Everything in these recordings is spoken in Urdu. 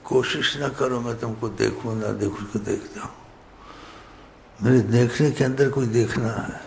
کوشش نہ کرو میں تم کو دیکھوں نہ دیکھوں کو دیکھتا ہوں. میرے دیکھنے کے اندر کوئی دیکھنا ہے.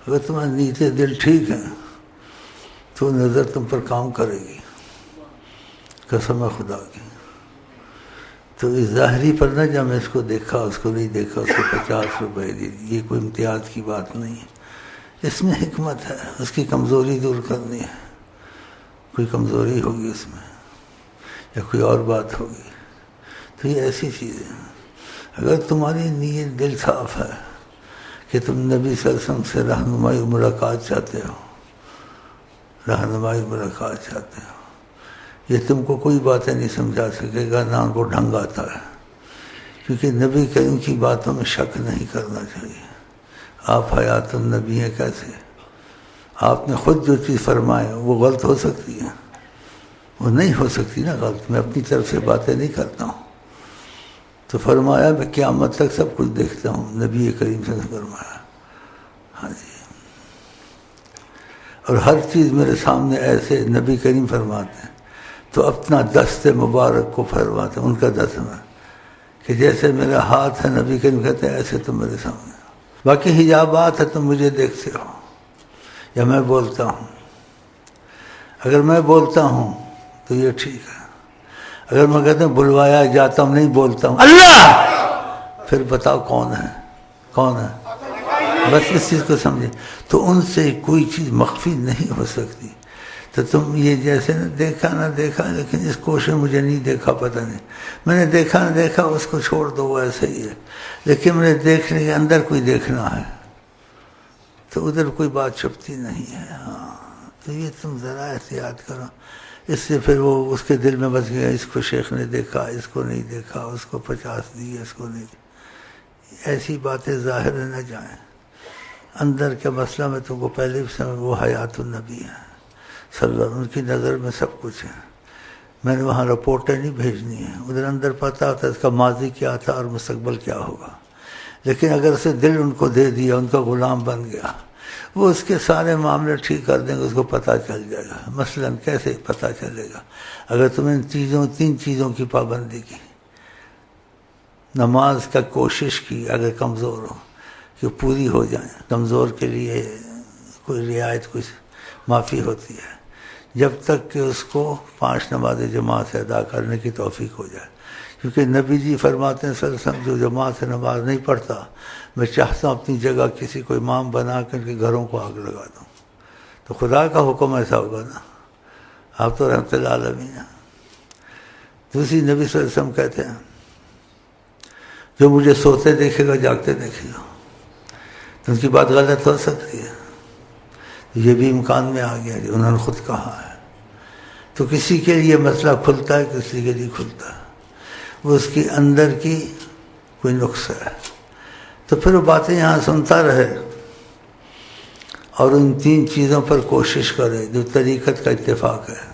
اگر تمہارے نیچے دل ٹھیک ہے تو نظر تم پر کام کرے گی، قسم ہے خدا کی. تو اس ظاہری پر نہ جا میں اس کو دیکھا اس کو نہیں دیکھا، اس کو 50 روپے دے دی، یہ کوئی امتیاز کی بات نہیں ہے. اس میں حکمت ہے، اس کی کمزوری دور کرنی ہے. کوئی کمزوری ہوگی اس میں یا کوئی اور بات ہوگی، تو یہ ایسی چیز ہے. اگر تمہاری نیت دل صاف ہے کہ تم نبی صلی اللہ علیہ وسلم سے رہنمائی و ملاقات چاہتے ہو، رہنمائی و ملاقات چاہتے ہو، یہ تم کو کوئی باتیں نہیں سمجھا سکے گا، نہ ان کو ڈھنگ آتا ہے. کیونکہ نبی کریم کی باتوں میں شک نہیں کرنا چاہیے. آپ حیات النبی ہیں کیسے؟ آپ نے خود جو چیز فرمائے وہ غلط ہو سکتی ہے؟ وہ نہیں ہو سکتی نا غلط. میں اپنی طرف سے باتیں نہیں کرتا ہوں. تو فرمایا میں قیامت تک سب کچھ دیکھتا ہوں، نبی کریم سے فرمایا. ہاں جی. اور ہر چیز میرے سامنے ایسے نبی کریم فرماتے ہیں تو اپنا دست مبارک کو فرماتے ہیں، ان کا دست میں کہ جیسے میرا ہاتھ ہے، نبی کریم کہتے ہیں ایسے تم میرے سامنے. باقی حجابات ہے تم مجھے دیکھتے ہو یا میں بولتا ہوں. اگر میں بولتا ہوں تو یہ ٹھیک ہے. اگر میں کہتا ہوں بلوایا جاتا ہوں نہیں بولتا ہوں اللہ، پھر بتاؤ کون ہے؟ کون ہے؟ بس اس چیز کو سمجھے. تو ان سے کوئی چیز مخفی نہیں ہو سکتی. تو تم یہ جیسے نہ دیکھا نہ دیکھا، لیکن اس کوشش مجھے نہیں دیکھا، پتہ نہیں میں نے دیکھا نہ دیکھا، اس کو چھوڑ دو وہ ایسے ہی ہے. لیکن میرے دیکھنے کے اندر کوئی دیکھنا ہے تو ادھر کوئی بات چھپتی نہیں ہے. ہاں تو یہ تم ذرا احتیاط کرو. اس سے پھر وہ اس کے دل میں بس گیا، اس کو شیخ نے دیکھا، اس کو نہیں دیکھا، اس کو 50 دی، اس کو نہیں دی. ایسی باتیں ظاہر نہ جائیں. اندر کے مسئلہ میں تم کو پہلے بھی سمجھ، وہ حیات النبی ہیں صلی اللہ علیہ وسلم، ان کی نظر میں سب کچھ ہے. میں نے وہاں رپورٹیں نہیں بھیجنی ہیں، ادھر اندر پتہ ہوتا ہے اس کا ماضی کیا تھا اور مستقبل کیا ہوگا. لیکن اگر اسے دل ان کو دے دیا، ان کا غلام بن گیا، وہ اس کے سارے معاملے ٹھیک کر دیں گے. اس کو پتہ چل جائے گا. مثلا کیسے پتہ چلے گا؟ اگر تم ان تین چیزوں کی پابندی کی، نماز کا کوشش کی، اگر کمزور ہو کہ پوری ہو جائیں. کمزور کے لیے کوئی رعایت کوئی معافی ہوتی ہے جب تک کہ اس کو 5 نماز جماعت سے ادا کرنے کی توفیق ہو جائے. کیونکہ نبی جی فرماتے ہیں صلی اللہ علیہ وسلم جو جماعت سے نماز نہیں پڑھتا، میں چاہتا ہوں اپنی جگہ کسی کو امام بنا کر کے گھروں کو آگ لگا دوں. تو خدا کا حکم ایسا ہوگا نا. آپ تو رحمت اللہ عالمین ہیں. دوسری نبی صلی اللہ علیہ وسلم کہتے ہیں جو مجھے سوتے دیکھے گا جاگتے دیکھے گا. تو ان کی بات غلط ہو سکتی ہے، یہ بھی امکان میں آ گیا جو انہوں نے خود کہا ہے. تو کسی کے لیے مسئلہ کھلتا ہے، کسی کے لیے کھلتا ہے. وہ اس کی اندر کی کوئی نقص ہے. تو پھر وہ باتیں یہاں سنتا رہے اور ان 3 چیزوں پر کوشش کرے جو طریقت کا اتفاق ہے: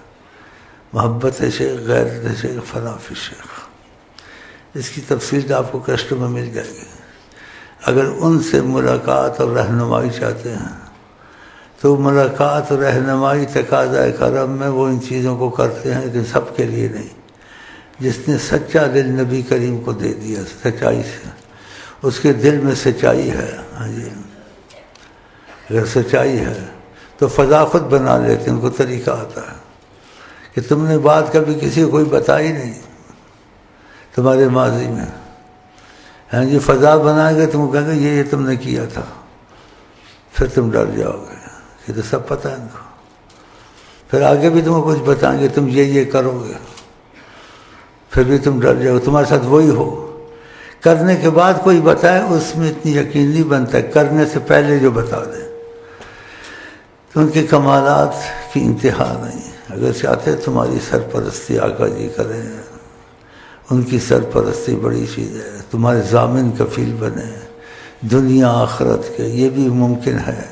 محبت شیخ، غیرت شیخ، فنا فی شیخ. اس کی تفصیل آپ کو کشٹ میں مل جائے گی. اگر ان سے ملاقات اور رہنمائی چاہتے ہیں تو ملاقات اور رہنمائی تقاضۂ کرم میں وہ ان چیزوں کو کرتے ہیں، لیکن سب کے لیے نہیں. جس نے سچا دل نبی کریم کو دے دیا سچائی سے، اس کے دل میں سچائی ہے. ہاں جی، اگر سچائی ہے تو فضا خود بنا لیتے. ان کو طریقہ آتا ہے کہ تم نے بات کبھی کسی کو کوئی بتائی نہیں تمہارے ماضی میں. ہاں جی، فضا بنائے گا، تم کو کہیں گے یہ تم نے کیا تھا. پھر تم ڈر جاؤ گے، یہ تو سب پتہ ہے ان کو. پھر آگے بھی تم کو کچھ بتائیں گے، تم یہ کرو گے، پھر بھی تم ڈر جاؤ. تمہارے ساتھ وہی ہو. کرنے کے بعد کوئی بتائے اس میں اتنی یقین نہیں بنتا ہے، کرنے سے پہلے جو بتا دیں. تو ان کے کمالات کی انتہا نہیں. اگر چاہتے تمہاری سرپرستی آقا جی کریں، ان کی سرپرستی بڑی چیز ہے. تمہارے ضامن کفیل بنے دنیا آخرت کے، یہ بھی ممکن ہے.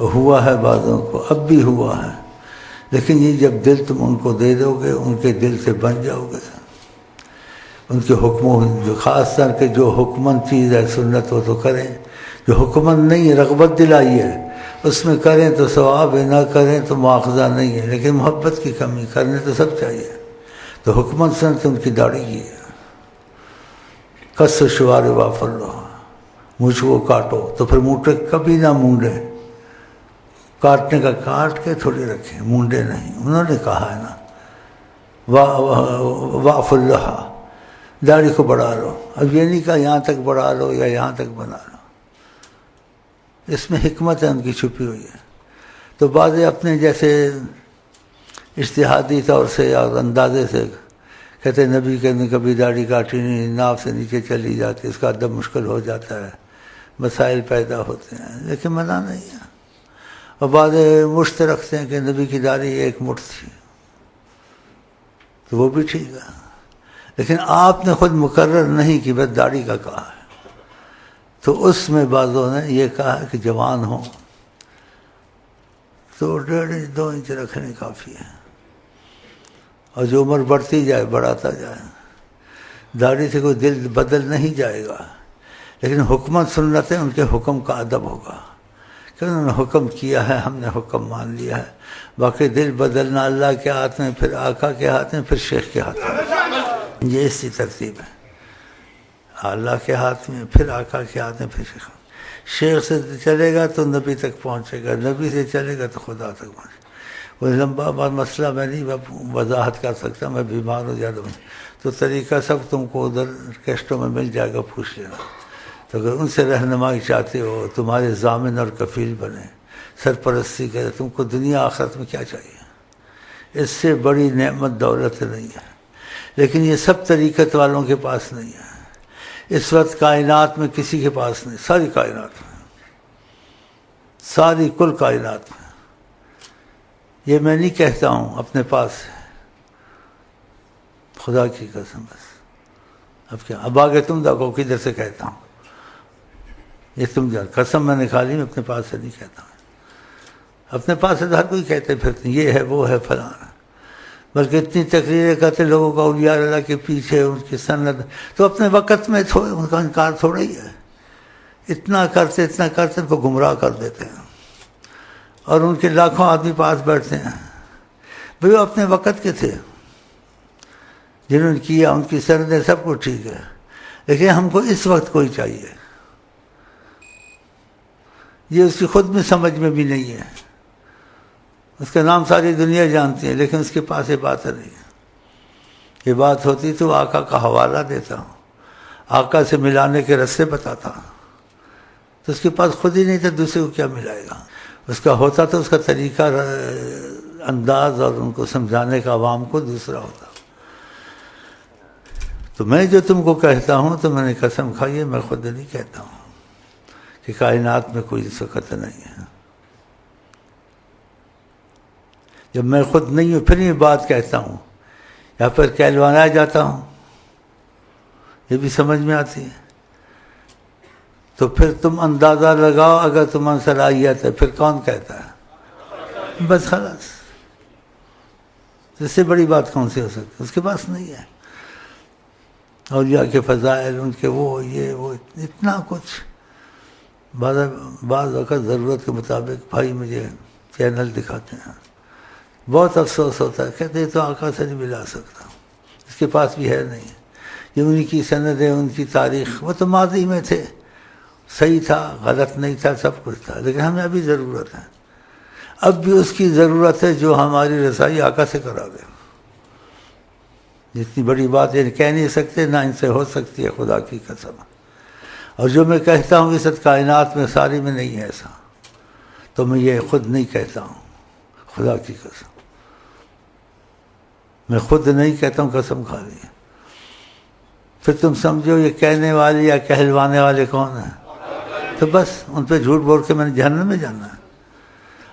ہوا ہے بعضوں کو، اب بھی ہوا ہے. لیکن یہ جب دل تم ان کو دے دو گے، ان کے دل سے بن جاؤ گے. ان کے حکموں، جو خاص طور کے جو حکمن چیز ہے سنت وہ تو کریں. جو حکمن نہیں ہے، رغبت دلائی ہے، اس میں کریں تو ثواب ہے، نہ کریں تو مواخذہ نہیں ہے. لیکن محبت کی کمی، کرنے تو سب چاہیے. تو حکمت سنت ان کی داڑھی کی ہے، کس شوار وافر لو، مجھ کو کاٹو، تو پھر مونٹے کبھی نہ مونڈے، کاٹنے کا کاٹ کے تھوڑی رکھیں، مونڈے نہیں، انہوں نے کہا ہے نا واف اللہ، داڑھی کو بڑھا لو، اب یہ نہیں کہا یہاں تک بڑھا لو یا یہاں تک بنا لو، اس میں حکمت ہے ان کی چھپی ہوئی ہے۔ تو بعض اپنے جیسے اجتہادی طور سے اور اندازے سے کہتے ہیں نبی کے نے کبھی داڑھی کاٹی نہیں، ناف سے نیچے چلی جاتی، اس کا ادب مشکل ہو جاتا ہے، مسائل پیدا ہوتے ہیں، لیکن منع نہیں ہے۔ اور بعض مشت رکھتے ہیں کہ نبی کی داڑھی ایک مٹھ تھی، تو وہ بھی ٹھیک ہے، لیکن آپ نے خود مقرر نہیں کہ بس داڑھی کا کہا ہے۔ تو اس میں بعضوں نے یہ کہا ہے کہ جوان ہوں تو 1.5 انچ 2 انچ رکھنے کافی ہے، اور جو عمر بڑھتی جائے بڑھاتا جائے، داڑھی سے کوئی دل بدل نہیں جائے گا، لیکن حکمت سنت ہے، ان کے حکم کا ادب ہوگا کہ انہوں نے حکم کیا ہے، ہم نے حکم مان لیا ہے، باقی دل بدلنا اللہ کے ہاتھ میں، پھر آقا کے ہاتھ میں، پھر شیخ کے ہاتھ میں، یہ اسی ترتیب ہے، اللہ کے ہاتھ میں، پھر آقا کے ہاتھ میں، پھر شیخ سے چلے گا تو نبی تک پہنچے گا، نبی سے چلے گا تو خدا تک پہنچے گا۔ وہ لمبا مسئلہ میں نہیں وضاحت کر سکتا، میں بیمار ہو جاتا ہوں، تو طریقہ سب تم کو ادھر کیسٹوں میں مل جائے گا، پوچھ لینا۔ تو اگر ان سے رہنمائی چاہتے ہو، تمہارے ضامن اور کفیل بنے، سرپرستی کرے، تم کو دنیا آخرت میں کیا چاہیے؟ اس سے بڑی نعمت دولت نہیں ہے، لیکن یہ سب طریقت والوں کے پاس نہیں ہے، اس وقت کائنات میں کسی کے پاس نہیں، ساری کائنات میں، ساری کل کائنات میں، یہ میں نہیں کہتا ہوں اپنے پاس سے، خدا کی قسم، بس اب کیا، اب آگے تم دیکھو کدھر سے کہتا ہوں، یہ تم جان، قسم میں نے کھا لی، میں اپنے پاس سے نہیں کہتا ہوں، اپنے پاس سے تو ہر کوئی کہتے پھرتے یہ ہے وہ ہے فلاں، بلکہ اتنی تقریریں کرتے لوگوں کا اولیاء اللہ کے پیچھے ان کی سند، تو اپنے وقت میں ان کا انکار تھوڑا ہی ہے، اتنا کرتے ان کو گمراہ کر دیتے ہیں، اور ان کے لاکھوں آدمی پاس بیٹھتے ہیں، بھئی وہ اپنے وقت کے تھے جنہوں نے کیا، ان کی سندیں سب کو ٹھیک ہے، لیکن ہم کو اس وقت کوئی چاہیے، یہ اس کی خود میں سمجھ میں بھی نہیں ہے، اس کا نام ساری دنیا جانتی ہے، لیکن اس کے پاس یہ بات نہیں ہے، یہ بات ہوتی تو آقا کا حوالہ دیتا ہوں، آقا سے ملانے کے رستے بتاتا ہوں، تو اس کے پاس خود ہی نہیں تھا، دوسرے کو کیا ملائے گا؟ اس کا ہوتا تو اس کا طریقہ انداز اور ان کو سمجھانے کا عوام کو دوسرا ہوتا۔ تو میں جو تم کو کہتا ہوں تو میں نے قسم کھائی ہے، میں خود نہیں کہتا ہوں کہ کائنات میں کوئی سکت نہیں ہے، جب میں خود نہیں ہوں پھر یہ بات کہتا ہوں یا پھر کہلوانا جاتا ہوں، یہ بھی سمجھ میں آتی ہے، تو پھر تم اندازہ لگاؤ، اگر تمہاری صلاحیت ہے پھر کون کہتا ہے؟ بس خلاص، اس سے بڑی بات کون سی ہو سکتی؟ اس کے پاس نہیں ہے، اولیاء کے فضائل، ان کے وہ اتنا کچھ، بعض وقت ضرورت کے مطابق بھائی مجھے چینل دکھاتے ہیں، بہت افسوس ہوتا ہے، کہتے ہیں تو آقا سے نہیں ملا سکتا، اس کے پاس بھی ہے نہیں، یہ ان کی سندیں، ان کی تاریخ، وہ تو ماضی میں تھے، صحیح تھا غلط نہیں تھا، سب کچھ تھا، لیکن ہمیں ابھی ضرورت ہے، اب بھی اس کی ضرورت ہے جو ہماری رسائی آقا سے کرا دے، جتنی بڑی بات یہ کہہ نہیں سکتے، نہ ان سے ہو سکتی ہے، خدا کی قسم، اور جو میں کہتا ہوں اس کائنات میں ساری میں نہیں ہے ایسا، تو میں یہ خود نہیں کہتا ہوں، خدا کی قسم میں خود نہیں کہتا ہوں، قسم کھا لی، پھر تم سمجھو یہ کہنے والے یا کہلوانے والے کون ہیں؟ تو بس ان پہ جھوٹ بول کے میں نے جہنم میں جانا ہے،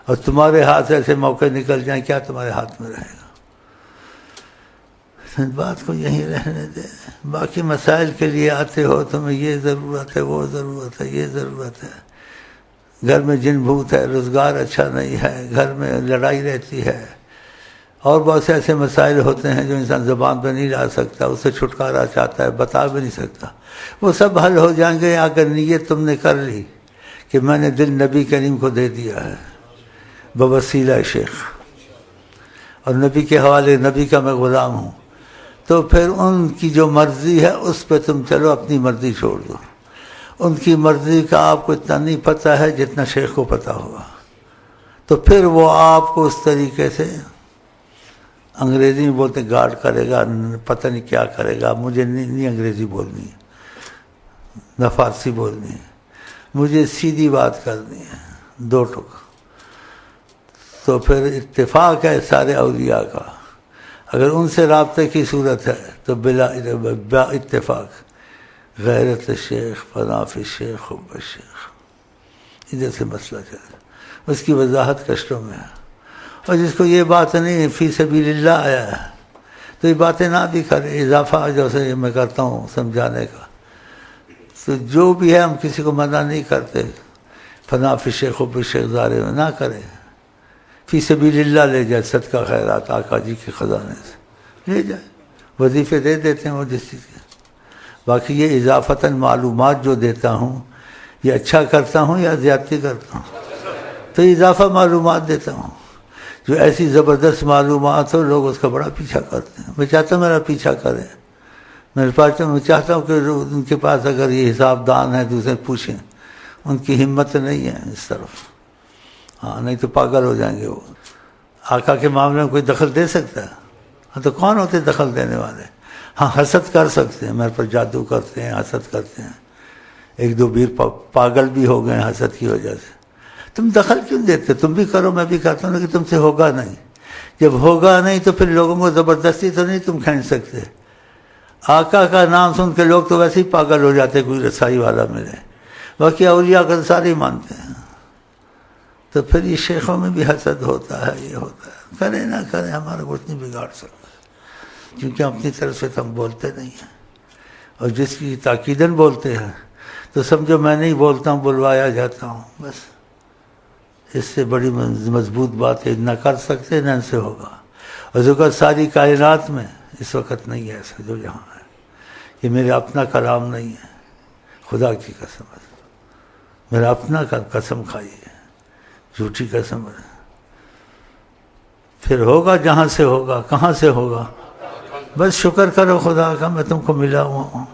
اور تمہارے ہاتھ سے ایسے موقع نکل جائیں، کیا تمہارے ہاتھ میں رہے گا؟ بات کو یہیں رہنے دے، باقی مسائل کے لیے آتے ہو، تمہیں یہ ضرورت ہے، وہ ضرورت ہے، یہ ضرورت ہے، گھر میں جن بھوت ہے، روزگار اچھا نہیں ہے، گھر میں لڑائی رہتی ہے، اور بہت سے ایسے مسائل ہوتے ہیں جو انسان زبان پہ نہیں لا سکتا، اس سے چھٹکارا چاہتا ہے، بتا بھی نہیں سکتا، وہ سب حل ہو جائیں گے اگر نیت تم نے کر لی کہ میں نے دل نبی کریم کو دے دیا ہے بوسیلہ شیخ، اور نبی کے حوالے، نبی کا میں غلام ہوں، تو پھر ان کی جو مرضی ہے اس پہ تم چلو، اپنی مرضی چھوڑ دو. ان کی مرضی کا آپ کو اتنا نہیں پتہ ہے جتنا شیخ کو پتہ ہوگا. تو پھر وہ آپ کو اس طریقے سے انگریزی میں بولتے گارڈ کرے گا، پتہ نہیں کیا کرے گا. مجھے نہیں انگریزی بولنی ہے، نہ فارسی بولنی ہے، مجھے سیدھی بات کرنی ہے، دو ٹک. تو پھر اتفاق ہے سارے اولیاء کا، اگر ان سے رابطے کی صورت ہے تو بلا اتفاق غیرت شیخ، فنا فی شیخ، حب شیخ، ادھر سے مسئلہ چلے. اس کی وضاحت کشتوں میں ہے. اور جس کو یہ بات نہیں فی سبیل اللہ آیا ہے تو یہ باتیں نہ بھی کرے، اضافہ جیسے میں کرتا ہوں سمجھانے کا. تو جو بھی ہے ہم کسی کو منع نہیں کرتے، فنا فی شیخ، حب شیخ زارے میں نہ کرے. فی سبیل اللہ لے جائے، صدقہ خیرات آقا جی کے خزانے سے لے جائے، وظیفے دے دیتے ہیں وہ جس چیز کے. باقی یہ اضافتاً معلومات جو دیتا ہوں یہ اچھا کرتا ہوں یا زیادتی کرتا ہوں؟ تو اضافہ معلومات دیتا ہوں. جو ایسی زبردست معلومات ہو لوگ اس کا بڑا پیچھا کرتے ہیں. میں چاہتا ہوں میرا پیچھا کریں، میں چاہتا ہوں کہ ان کے پاس اگر یہ حساب دان ہے دوسرے پوچھیں. ان کی ہمت نہیں ہے اس طرف، ہاں نہیں تو پاگل ہو جائیں گے. وہ آقا کے معاملے میں کوئی دخل دے سکتا ہے؟ ہاں تو کون ہوتے دخل دینے والے؟ ہاں حسد کر سکتے ہیں، میرے پر جادو کرتے ہیں، حسد کرتے ہیں. ایک دو بیر پاگل بھی ہو گئے حسد کی وجہ سے. تم دخل کیوں دیتے؟ تم بھی کرو، میں بھی کرتا ہوں، لیکن تم سے ہوگا نہیں. جب ہوگا نہیں تو پھر لوگوں کو زبردستی تو نہیں تم کھینچ سکتے. آقا کا نام سن کے لوگ تو ویسے ہی پاگل ہو جاتے کوئی رسائی والا ملے. باقی اولیاء کا سارے ہی مانتے ہیں. تو پھر یہ شیخوں میں بھی حسد ہوتا ہے، یہ ہوتا ہے. کریں نہ کریں ہمارا کچھ نہیں بگاڑ سکتا، کیونکہ اپنی طرف سے تو ہم بولتے نہیں ہیں. اور جس کی تاکیداً بولتے ہیں تو سمجھو میں نہیں بولتا ہوں، بلوایا جاتا ہوں بس. اس سے بڑی مضبوط بات ہے، نہ کر سکتے نہ ان سے ہوگا. اور ذکر ساری کائنات میں اس وقت نہیں ہے ایسا جو یہاں ہے. یہ میرے اپنا کلام نہیں ہے، خدا کی قسم ہے، میرا اپنا قسم کھائیے، جھوٹی قسم ہے. پھر ہوگا جہاں سے ہوگا. کہاں سے ہوگا؟ بس شکر کرو خدا کا میں تم کو ملا ہوا ہوں.